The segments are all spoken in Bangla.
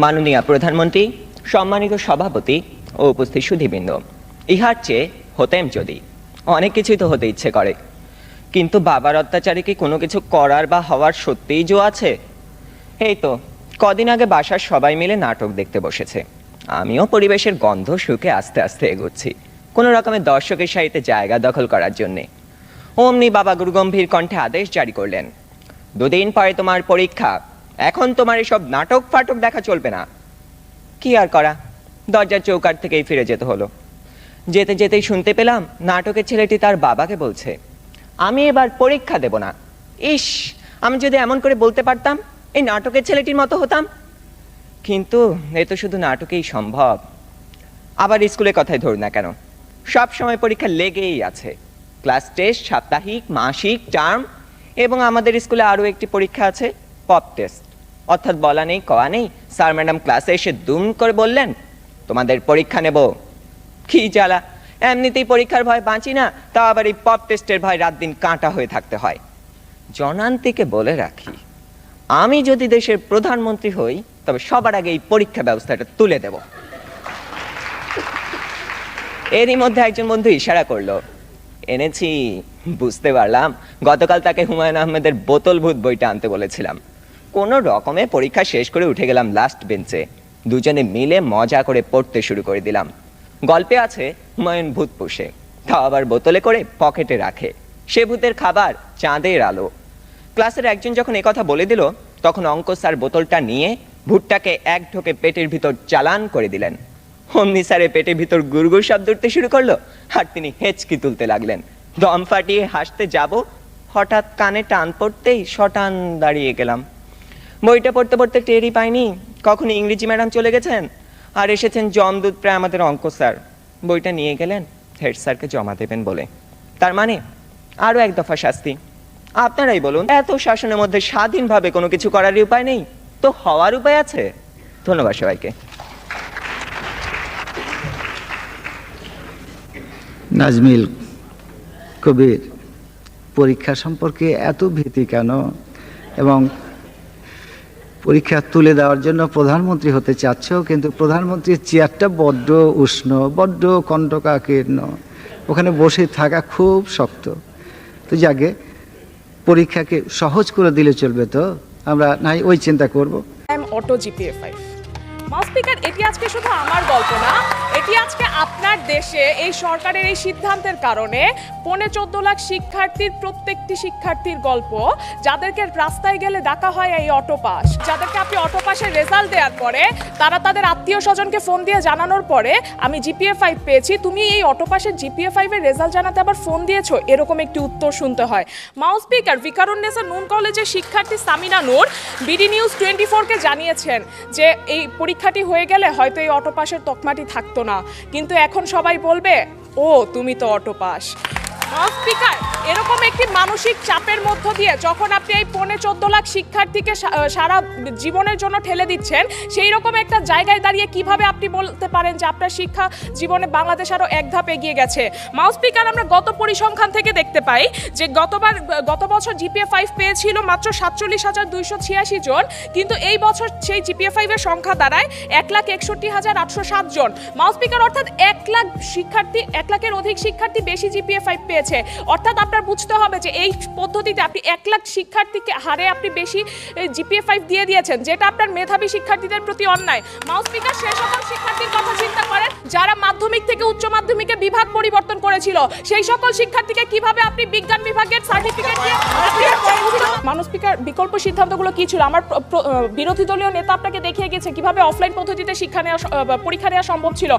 মাননীয় প্রধানমন্ত্রী, সম্মানিত সভাপতি ও উপস্থিত সুধীবৃন্দ, ইহার চেয়ে হতেম যদি অনেক কিছুই তো হতে ইচ্ছে করে, কিন্তু বাবার অত্যাচারে কি কোনো কিছু করার বা হওয়ার সত্যিই জো আছে? এই তো কদিন আগে বাসার সবাই মিলে নাটক দেখতে বসেছে। আমিও পরিবেশের গন্ধ শুকে আস্তে আস্তে এগোচ্ছি কোনো রকমের দর্শকের সারিতে জায়গা দখল করার জন্যে। অমনি বাবা গুরুগম্ভীর কণ্ঠে আদেশ জারি করলেন, 2 দিন পরে তোমার পরীক্ষা, এখন তোমার এসব নাটক ফাটক দেখা চলবে না। কি আর করা, দরজার চৌকাঠ থেকেই ফিরে যেতে হলো। যেতে যেতেই শুনতে পেলাম নাটকের ছেলেটি তার বাবাকে বলছে, আমি এবার পরীক্ষা দেব না। ইস, আমি যদি এমন করে বলতে পারতাম, এই নাটকের ছেলেটির মতো হতাম। কিন্তু এ তো শুধু নাটকেই সম্ভব। আবার স্কুলের কথাই ধরুন না কেন, সব সময় পরীক্ষা লেগেই আছে। ক্লাস টেস্ট, সাপ্তাহিক, মাসিক, টার্ম, এবং আমাদের স্কুলে আরও একটি পরীক্ষা আছে, পপ টেস্ট। অর্থাৎ বলা নেই কওয়া নেই, স্যার ম্যাডাম ক্লাসে এসে দুম করে বললেন, তোমাদের পরীক্ষা নেব। কি জ্বালা, এমনিতেই পরীক্ষার ভয় বাঁচি না, তা আবার এই পপ টেস্টের ভয় রাত দিন কাঁটা হয়ে থাকতে হয়। জনান্তিকে বলে রাখি, আমি যদি দেশের প্রধানমন্ত্রী হই তবে সবার আগে এই পরীক্ষা ব্যবস্থাটা তুলে দেব। এরই মধ্যে একজন বন্ধু ইশারা করলো, এনেছি। বুঝতে পারলাম গতকাল তাকে হুমায়ুন আহমেদের বোতল ভূত বইটা আনতে বলেছিলাম। কোনো রকমে পরীক্ষা শেষ করে উঠে গেলাম লাস্ট বেঞ্চে। দুজনে মিলে মজা করে পড়তে শুরু করে দিলাম। গল্পে আছে হুমায়ুন ভূত পোষে, তাও আবার বোতলে করে পকেটে রাখে। সে ভূতের খাবার চাঁদের আলো। ক্লাসের একজন যখন একথা বলে দিল, তখন অঙ্ক স্যার বোতলটা নিয়ে ভূতটাকে এক ঢোকে পেটের ভিতর চালান করে দিলেন। অমনি স্যারের পেটের ভিতর গুড়গুড় শব্দ উঠতে শুরু করলো, আর তিনি হেঁচকি তুলতে লাগলেন। দম ফাটিয়ে হাসতে যাব, হঠাৎ কানে টান পড়তেই শটান দাঁড়িয়ে গেলাম। বইটা পড়তে পড়তে টেরই পাইনি কখন ইংরেজি ম্যাডাম চলে গেছেন আর এসেছেন জমদূত প্রায় আমাদের অঙ্ক স্যার। বইটা নিয়ে গেলেন হেড স্যারকে জমা দেবেন বলে। তার মানে আরো এক দফা শাস্তি। আপনারাই বলুন, এত শাসনের মধ্যে স্বাধীনভাবে কোনো কিছু করারই উপায় নেই তো হওয়ার উপায় আছে? ধন্যবাদ সবাইকে। নাজমিল কবির, পরীক্ষা সম্পর্কে এত ভীতি কেন? এবং পরীক্ষা তুলে দেওয়ার জন্য প্রধানমন্ত্রী হতে চাচ্ছ, কিন্তু প্রধানমন্ত্রীর চেয়ারটা বড্ড উষ্ণ, বড্ড কণ্টকাকীর্ণ, ওখানে বসে থাকা খুব শক্ত। তো যাকে পরীক্ষাকে সহজ করে দিলে চলবে তো? আমরা নাই ওই চিন্তা করব। অটো GPA-5 স্পিকার, এটি আজকে শুধু আমার গল্প না, এটি আজকে আপনার দেশে এই সরকারের এই সিদ্ধান্তের কারণে 14 লাখ শিক্ষার্থীর প্রত্যেকটি শিক্ষার্থীর গল্প, যাদেরকে রাস্তায় গেলে ডাকা হয় এই অটো পাস, যাদেরকে আপনি অটো পাসের রেজাল্ট দেওয়ার পরে তারা তাদের আত্মীয় স্বজনকে ফোন দিয়ে জানানোর পরে আমি GPA-5 পেয়েছি, তুমি এই অটো পাসের GPA-5 এর রেজাল্ট জানাতে আবার ফোন দিয়েছো, এরকম একটি উত্তর শুনতে হয়। স্পিকার, ভিকারুন্নেসা নূন কলেজের শিক্ষার্থী সামিনা নূর বিডি নিউজ 24-কে জানিয়েছেন যে এই পরীক্ষাটি হয়ে গেলে হয়তো এই অটো পাসের তকমাটি থাকতো না, কিন্তু এখন সবাই বলবে, ও তুমি তো অটো পাস। স্পিকার, এরকম একটি মানসিক চাপের মধ্য দিয়ে যখন আপনি এই 14 লাখ শিক্ষার্থীকে সারা জীবনের জন্য ঠেলে দিচ্ছেন, সেই রকম একটা জায়গায় দাঁড়িয়ে কিভাবে আপনি বলতে পারেন যে আপনার শিক্ষা জীবনে বাংলাদেশ আরও এক ধাপ এগিয়ে গেছে? স্পিকার, আমরা গত পরিসংখ্যান থেকে দেখতে পাই যে গত বছর GPA-5 পেয়েছিল মাত্র 47,286 জন, কিন্তু এই বছর সেই GPA-5 এর সংখ্যা দাঁড়ায় 1,61,807 জন। স্পিকার, অর্থাৎ 1 লাখ শিক্ষার্থী, 1 লাখের অধিক শিক্ষার্থী বেশি GPA-5 পেয়েছে। অর্থাৎ আপনার বুঝতে হবে যে এই পদ্ধতিতে আপনি 1 লাখ শিক্ষার্থীকে হারে আপনি বেশি GPA-5 দিয়ে দিয়েছেন, যেটা আপনার মেধাবী শিক্ষার্থীদের প্রতি অন্যায়। স্পিকার, সেই সকল শিক্ষার্থীর কথা চিন্তা করেন যারা মাধ্যমিক থেকে উচ্চ মাধ্যমিকে বিভাগ পরিবর্তন করেছিল, সেই সকল শিক্ষার্থীকে কিভাবে আপনি বিজ্ঞান বিভাগের সার্টিফিকেট দিয়ে স্পিকার, বিকল্প সিদ্ধান্তগুলো কি ছিল? আমার বিরোধী দলীয় নেতা আপনাকে দেখিয়ে গেছে কিভাবে অফলাইন পদ্ধতিতে পরীক্ষা নেওয়া সম্ভব ছিল।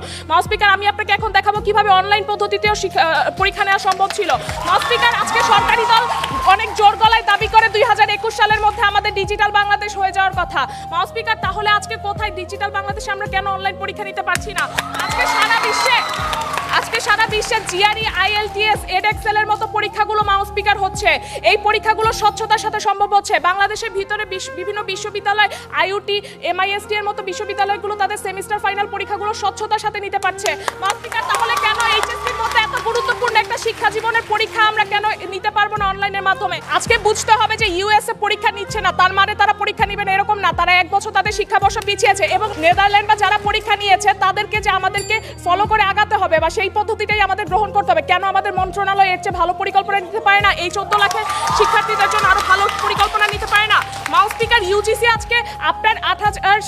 স্পিকার, আমি আপনাকে এখন দেখাবো কিভাবে অনলাইন পদ্ধতিতেও পরীক্ষা নেওয়া সম্ভব ছিল। স্পিকার, আজকে সরকারি দল অনেক জোর গলায় দাবি করে 2021 সালের মধ্যে আমাদের ডিজিটাল বাংলাদেশ হয়ে যাওয়ার কথা। স্পিকার, তাহলে আজকে কোথায় ডিজিটাল বাংলাদেশে আমরা কেন অনলাইন পরীক্ষা নিতে পারছি না? আজকে সারা বিশ্বে আজকে সারা বিশ্বে জিআরই, আইএলটিএস, এডএক্সেল এর মতো পরীক্ষাগুলো মাউস স্পিকার হচ্ছে। এই পরীক্ষাগুলো স্বচ্ছতার সাথে সম্ভব হচ্ছে। বাংলাদেশের ভিতরে বিভিন্ন বিশ্ববিদ্যালয়, আইইউটি, এমআইএসটি এর মতো বিশ্ববিদ্যালয়গুলো তাদের সেমিস্টার ফাইনাল পরীক্ষাগুলো স্বচ্ছতার সাথে নিতে পারছে। মাউস স্পিকার, তাহলে কেন এইচএসসির মতো এত গুরুত্বপূর্ণ একটা শিক্ষা জীবনের পরীক্ষা আমরা কেন নিতে পারবো না অনলাইনের মাধ্যমে? আজকে বুঝতে হবে যে ইউএসএ পরীক্ষা নিচ্ছে না তার মানে তারা পরীক্ষা নেবেন এরকম না। তারা 1 বছর তাদের শিক্ষাবর্ষ পিছিয়েছে এবং নেদারল্যান্ড বা যারা পরীক্ষা নিয়েছে তাদেরকে যে আমাদেরকে ফলো করে আগাতে হবে বা সেই পদ্ধতিটাই আমাদের গ্রহণ করতে হবে। কেন আমাদের মন্ত্রণালয় এর চেয়ে ভালো পরিকল্পনা নিতে পারে না? এই 14 লাখের শিক্ষার্থীদের জন্য আরো ভালো পরিকল্পনা নিতে পারে না? মাউস স্পিকার, ইউজিসি আজকে আপনার 8,000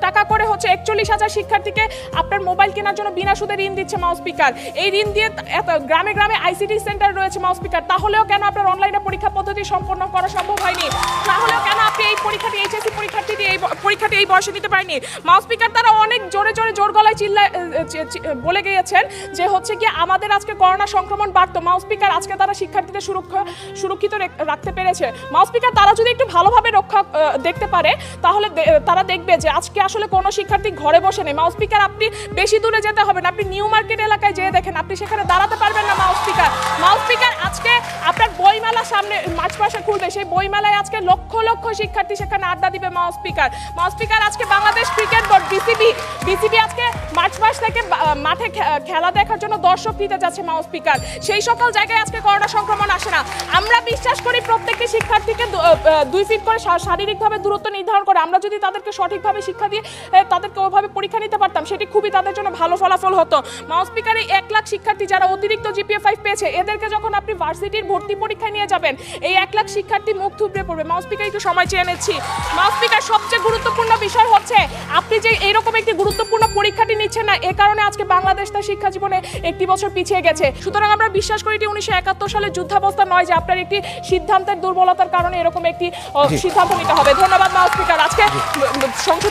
টাকা করে হচ্ছে 41,000 শিক্ষার্থীকে আপনার মোবাইল কেনার জন্য বিনা সুদে ঋণ দিচ্ছে মাউস স্পিকার। এই ঋণ দিয়ে গ্রামে গ্রামে আইসিটি সেন্টার রয়েছে মাউস স্পিকার। তাহলেও কেন আপনার অনলাইনে পরীক্ষা পদ্ধতি সম্পন্ন করা সম্ভব হয়নি? তাহলেও কেন আপনি এই পরীক্ষাটি, এইচএসসি পরীক্ষাটি এই বয়সে নিতে পারেননি? মাউস স্পিকার, তারা অনেক জোরে জোর গলায় বলে গিয়েছেন যে হচ্ছে কি আমাদের আজকে করোনা সংক্রমণ বাড়তো। মাউস স্পিকার, আজকে তারা শিক্ষার্থীদের সুরক্ষিত রাখতে পেরেছে। মাউস স্পিকার, তারা যদি একটু ভালোভাবে দেখতে পারে তাহলে তারা দেখবে যে আজকে আসলে কোনো শিক্ষার্থী ঘরে বসে নেই। মাউস স্পিকার, আপনি বেশি দূরে যেতে হবে না, আপনি নিউ মার্কেট এলাকায় যেয়ে দেখেন, আপনি সেখানে দাঁড়াতে পারবেন না মাউস স্পিকার। মাউস স্পিকার, আজকে আপনার বইমেলা সামনে মার্চ মাসে খুলবে, সেই বইমেলায় আজকে লক্ষ লক্ষ শিক্ষার্থী সেখানে আড্ডা দিবে মাউস স্পিকার। মাউস স্পিকার, আজকে বাংলাদেশ ক্রিকেট বোর্ড বিসিবি আজকে মার্চ মাস থেকে মাঠে খেলা দেখার জন্য দর্শক দিতে যাচ্ছে মাউস স্পিকার। সেই সকল জায়গায় আজকে করোনা সংক্রমণ আসে না। আমরা বিশ্বাস করি প্রত্যেকটি শিক্ষার্থীকে 2 ফিট করে শারীরিকভাবে দূরত্ব নির্ধারণ করে আমরা যদি তাদেরকে সঠিকভাবে শিক্ষা দিয়ে তাদেরকে ওইভাবে পরীক্ষা নিতে পারতাম, সেটি খুবই তাদের জন্য ভালো ফলাফল হতো। মাউস স্পিকার, এই 1 লাখ শিক্ষার্থী যারা অতিরিক্ত জিপিএ 5 পেয়েছে এদেরকে যখন আপনি ভার্সিটির ভর্তি পরীক্ষায় নিয়ে যাবেন, এই 1 লাখ শিক্ষার্থী মুখ থুবড়ে পড়বে। মাউস স্পিকার, একটু সময় চেয়ে নিচ্ছি। মাউস স্পিকার, সবচেয়ে গুরুত্বপূর্ণ বিষয় হচ্ছে আপনি যে এইরকম একটি গুরুত্বপূর্ণ পরীক্ষাটি নিচ্ছেন না, এ কারণে আজকে বাংলাদেশ তার শিক্ষা জীবনে 1টি বছর পিছিয়ে গেছে। সুতরাং আমরা বিশ্বাস করি এটি 1971 সালের যুদ্ধাবস্থা নয় যে আপনার একটি সিদ্ধান্তের দুর্বলতার কারণে এরকম একটি সিদ্ধান্ত নিতে হবে। ধন্যবাদ মাউস স্পিকার। আজকে